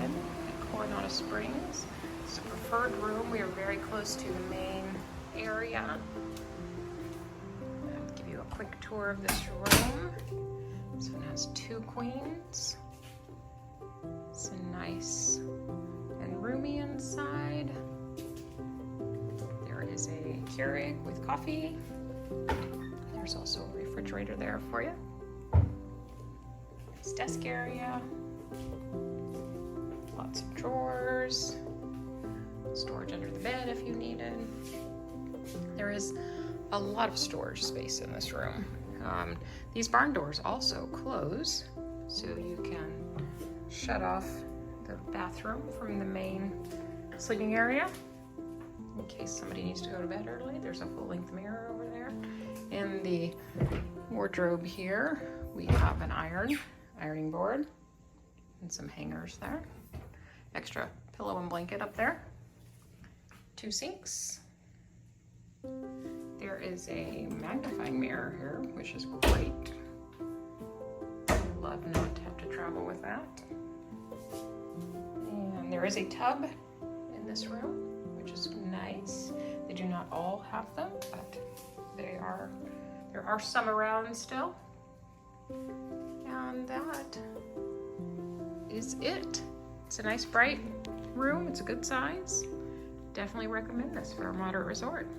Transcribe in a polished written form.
in at Coronado Springs. It's a preferred room. We are very close to the main area. I'll give you a quick tour of this room. So it has 2 queens. It's a nice and roomy inside. There is a Keurig with coffee. There's also a refrigerator there for you. Nice desk area. Lots of drawers. Storage under the bed if you needed. There is a lot of storage space in this room. These barn doors also close, so you can shut off the bathroom from the main sleeping area. In case somebody needs to go to bed early, there's a full-length mirror over there. In the wardrobe here, we have an ironing board, and some hangers there. Extra pillow and blanket up there. 2 sinks. There is a magnifying mirror here, which is great. Love not to have to travel with that. And there is a tub in this room, which is nice. They do not all have them, but there are some around still. And that is it. It's a nice bright room. It's a good size. Definitely recommend this for a moderate resort.